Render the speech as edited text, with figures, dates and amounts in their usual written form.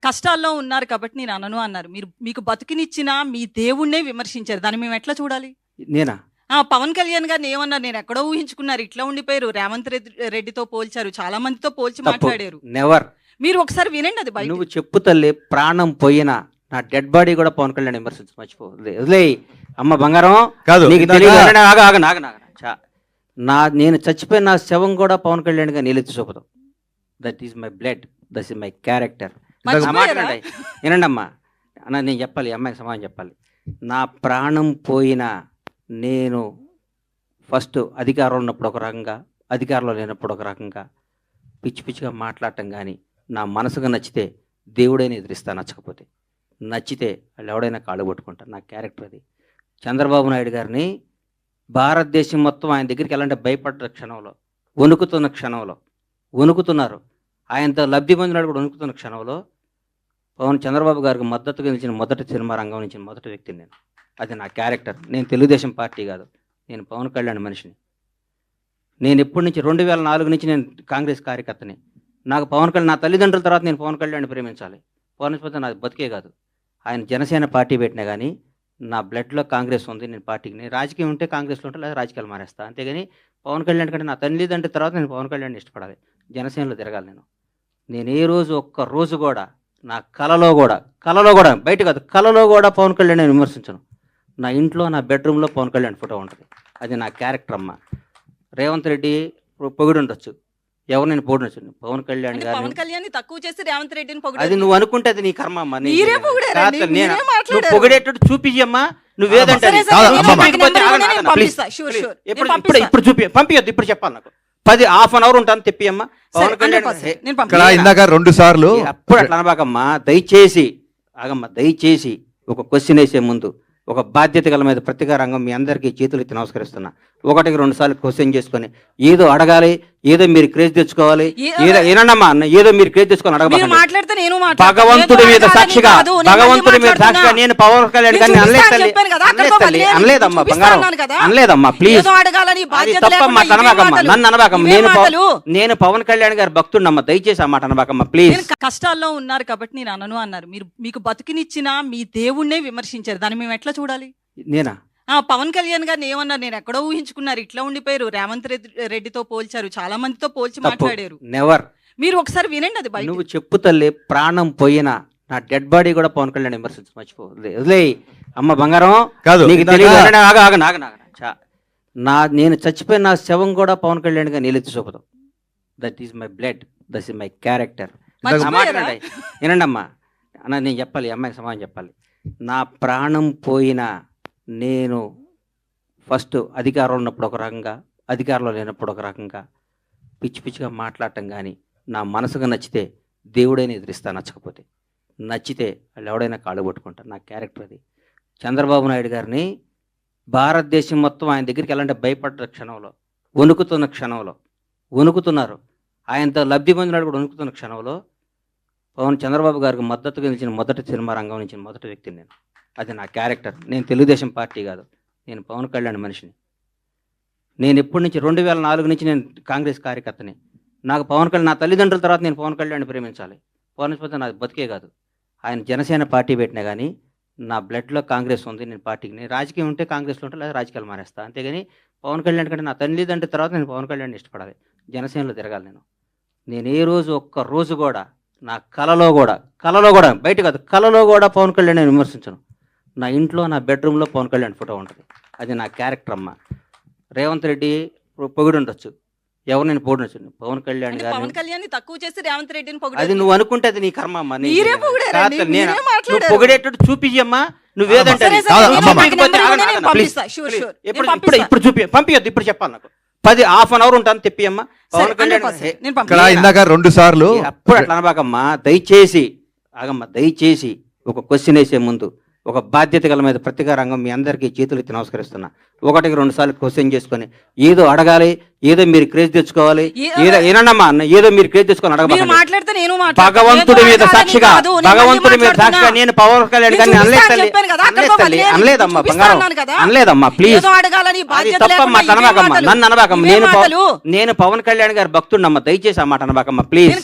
కష్టాల్లో ఉన్నారు కాబట్టి నేను అనను అన్నారు. మీకు బతుకునిచ్చిన మీ దేవుణ్ణే విమర్శించారు. దాన్ని మేము ఎట్లా చూడాలి? నేనా? పవన్ కళ్యాణ్ గారిని ఏమన్నారు? నేను ఎక్కడో ఊహించుకున్నారు, ఇట్లా ఉండిపోయారు. రేవంత్ రెడ్డితో పోల్చారు, చాలా మందితో పోల్చి మాట్లాడారు. నెవర్. మీరు ఒకసారి వినండి అది బయట. నువ్వు చెప్పు తల్లి, ప్రాణం పోయినా నా డెడ్ బాడీ కూడా పవన్ కళ్యాణ్ విమర్శించు, మర్చిపో. వదిలే అమ్మ బంగారం కాదు, నీకు తెలియదు. నేను చచ్చిపోయిన నా శవం కూడా పవన్ కళ్యాణ్ గా నీళ్ళెత్తి చూపుతాం. That is my blood, that is my character. వినండి అమ్మా, అన్న నేను చెప్పాలి, అమ్మాయికి సమాధానం చెప్పాలి. నా ప్రాణం పోయినా నేను ఫస్ట్ అధికారంలో ఉన్నప్పుడు ఒక రకంగా, అధికారంలో లేనప్పుడు ఒక రకంగా పిచ్చి పిచ్చిగా మాట్లాడటం. కానీ నా మనసుగా నచ్చితే దేవుడైనా ఎదిరిస్తా, నచ్చకపోతే నచ్చితే వాళ్ళు ఎవడైనా కాళ్ళు పట్టుకుంటారు. నా క్యారెక్టర్ అది. చంద్రబాబు నాయుడు గారిని భారతదేశం మొత్తం ఆయన దగ్గరికి వెళ్ళాలంటే భయపడ్డ క్షణంలో, వణుకుతున్న క్షణంలో, వణుకుతున్నారు. ఆయనతో లబ్ధి పొందినాడు కూడా వణుకుతున్న క్షణంలో చంద్రబాబు గారికి మద్దతుగా నిలిచిన మొదటి సినిమా రంగం నుంచి మొదటి వ్యక్తిని నేను. అది నా క్యారెక్టర్. నేను తెలుగుదేశం పార్టీ కాదు, నేను పవన్ కళ్యాణ్ మనిషిని. నేను ఎప్పటి నుంచి 2004 నుంచి నేను కాంగ్రెస్ కార్యకర్తని. నాకు పవన్ కళ్యాణ్, నా తల్లిదండ్రుల తర్వాత నేను పవన్ కళ్యాణ్ ప్రేమించాలి. పవన్ పోతే నాది బతికే కాదు. ఆయన జనసేన పార్టీ పెట్టినా కానీ నా బ్లడ్లో కాంగ్రెస్ ఉంది. నేను పార్టీకి, నేను రాజకీయం ఉంటే కాంగ్రెస్లో ఉంటే లేదా రాజకీయాలు మారేస్తా. అంతేగాని పవన్ కళ్యాణ్ కంటే నా తల్లిదండ్రుల తర్వాత నేను పవన్ కళ్యాణ్ ఇష్టపడాలి, జనసేనలో తిరగాలి. నేను ఏ రోజు ఒక్క రోజు కూడా నా కలలో కూడా బయట కాదు, కలలో కూడా పవన్ కళ్యాణ్ నేను విమర్శించను. నా ఇంట్లో, నా బెడ్రూమ్లో పవన్ కళ్యాణ్ ఫోటో ఉంటుంది. అది నా క్యారెక్టర్ అమ్మ. రేవంత్ రెడ్డి పొగిడి ఉండొచ్చు, ఎవరు నేను పొగిడొచ్చు. పవన్ కళ్యాణ్ గారిని తక్కువ చేసి రేవంత్ రెడ్డిని అది నువ్వు అనుకుంటే అది నీ కర్మ అమ్మా. నువ్వు పొగిడేటట్టు చూపించమ్మా. నువ్వేదంటే ఇప్పుడు చూపి పంపించద్దు, ఇప్పుడు చెప్పాలి. నాకు 10-1/2 అవర్ ఉంటాను, తెప్పియమ్మా. పవన్ కళ్యాణ్ ఇందాక 2 సార్లు అప్పుడు అట్లా అనబాకమ్మా. దయచేసి ఆగమ్మా, దయచేసి ఒక క్వశ్చన్ వేసే ముందు ఒక బాధ్యత గల మీద ప్రతిగా రంగం మీ అందరికీ చేతులు ఎత్తి నమస్కరిస్తున్నా. 1-2 సార్లు క్వశ్చన్ చేసుకొని ఏదో అడగాలి, ఏదో మీరు క్రేజ్ తెచ్చుకోవాలి, ఏదో ఏనమ్మా ఏదో మీరు క్రేజ్ తెచ్చుకొని అడగబాలి. భగవంతుడి మీద సాక్షిగా, భగవంతుడి మీద సాక్షిగా నేను పవన్ కళ్యాణ్ గారిని అనలేదమ్మా బంగారం, అనలేదమ్మా. ప్లీజ్ తప్పమ్మా, అనబాకమ్మా, నన్ను అనబాకమ్మా. నేను పవన్ కళ్యాణ్ గారి భక్తుడినమ్మా, దయచేసి ఆ మాట అనబాకమ్మా ప్లీజ్. కష్టాల్లో ఉన్నారు కాబట్టి నేను అనను అన్నారు. మీకు బతుకునిచ్చిన మీ దేవుణ్ణే విమర్శించారు. దాన్ని మేము ఎట్లా చూడాలి? నేనా? పవన్ కళ్యాణ్ గారిని ఏమన్నారు? నేను ఎక్కడో ఊహించుకున్నారు, ఇట్లా ఉండిపోయారు. రేవంత్ రెడ్డితో పోల్చారు, చాలా మందితో పోల్చి మాట్లాడారు. నెవర్. మీరు ఒకసారి వినండి అది బయట. నువ్వు చెప్పు తల్లి, ప్రాణం పోయినా నా డెడ్ బాడీ కూడా పవన్ కళ్యాణ్ విమర్శించు, మర్చిపో. వదిలే అమ్మ బంగారం, కాదు, నీకు తెలియదు. నేను చచ్చిపోయిన నా శవం కూడా పవన్ కళ్యాణ్ గా నీళ్ళెత్తి చూపుతాం. That is my blood, that is my character. వినండి అమ్మా, అన్న నేను చెప్పాలి, అమ్మాయికి సమాధానం చెప్పాలి. నా ప్రాణం పోయినా నేను ఫస్ట్ అధికారంలో ఉన్నప్పుడు ఒక రకంగా, అధికారంలో లేనప్పుడు ఒక రకంగా పిచ్చి పిచ్చిగా మాట్లాడటం. కానీ నా మనసుగా నచ్చితే దేవుడైనా ఎదిరిస్తా, నచ్చకపోతే నచ్చితే వాళ్ళు ఎవడైనా కాళ్ళు పట్టుకుంటారు. నా క్యారెక్టర్ అది. చంద్రబాబు నాయుడు గారిని భారతదేశం మొత్తం ఆయన దగ్గరికి వెళ్ళాలంటే భయపడ్డ క్షణంలో, వణుకుతున్న క్షణంలో, వణుకుతున్నారు. ఆయనతో లబ్ధి పొందినాడు కూడా వణుకుతున్న క్షణంలో చంద్రబాబు గారికి మద్దతుగా నిలిచిన మొదటి సినిమా రంగం నుంచి మొదటి వ్యక్తిని నేను. అది నా క్యారెక్టర్. నేను తెలుగుదేశం పార్టీ కాదు, నేను పవన్ కళ్యాణ్ మనిషిని. నేను ఎప్పటి నుంచి 2004 నుంచి నేను కాంగ్రెస్ కార్యకర్తని. నాకు పవన్ కళ్యాణ్, నా తల్లిదండ్రుల తర్వాత నేను పవన్ కళ్యాణ్ ప్రేమించాలి. పవన్ పోతే నాది బతికే కాదు. ఆయన జనసేన పార్టీ పెట్టినా కానీ నా బ్లడ్లో కాంగ్రెస్ ఉంది. నేను పార్టీకి, నేను రాజకీయం ఉంటే కాంగ్రెస్లో ఉంటే లేదా రాజకీయాలు మారేస్తా. అంతేగాని పవన్ కళ్యాణ్ కంటే నా తల్లిదండ్రుల తర్వాత నేను పవన్ కళ్యాణ్ ఇష్టపడాలి, జనసేనలో తిరగాలి. నేను ఏ రోజు ఒక్క రోజు కూడా నా కలలో కూడా బయట కాదు, కలలో కూడా పవన్ కళ్యాణ్ నేను విమర్శించను. నా ఇంట్లో, నా బెడ్రూమ్లో పవన్ కళ్యాణ్ ఫోటో ఉంటుంది. అది నా క్యారెక్టర్ అమ్మ. రేవంత్ రెడ్డి పొగిడి ఉండొచ్చు, ఎవరు నేను పొగిడొచ్చు. పవన్ కళ్యాణ్ గారిని తక్కువ చేసి రేవంత్ రెడ్డిని అది నువ్వు అనుకుంటే అది నీ కర్మ అమ్మా. నువ్వు పొగిడేటట్టు చూపించమ్మా. నువ్వేదంటే ఇప్పుడు పంపించద్దు, ఇప్పుడు చెప్పాలి. నాకు 10-1/2 అవర్ ఉంటాను, తెప్పియమ్మా. పవన్ కళ్యాణ్ ఇందాక 2 సార్లు అప్పుడు అట్లా అనబాకమ్మా. దయచేసి ఆగమ్మా, దయచేసి ఒక క్వశ్చన్ వేసే ముందు ఒక బాధ్యత గల మీద ప్రతిగా రంగం మీ అందరికీ చేతులు ఎత్తి నమస్కరిస్తున్నా. 1-2 సార్లు క్వశ్చన్ చేసుకొని ఏదో అడగాలి, ఏదో మీరు క్రేజ్ తెచ్చుకోవాలి, ఏదో ఏనమ్మా ఏదో మీరు క్రేజ్ తెచ్చుకొని అడగబాలి. భగవంతుడి మీద సాక్షిగా, భగవంతుడి మీద సాక్షిగా నేను పవన్ కళ్యాణ్ గారిని అనలేదమ్మా బంగారం, అనలేదమ్మా ప్లీజ్. తప్పమ్మా, అనబాకమ్మా, నన్ను అనబాకమ్మా. నేను పవన్ కళ్యాణ్ గారి భక్తుడినమ్మా, దయచేసి ఆ మాట అనబాకమ్మా ప్లీజ్.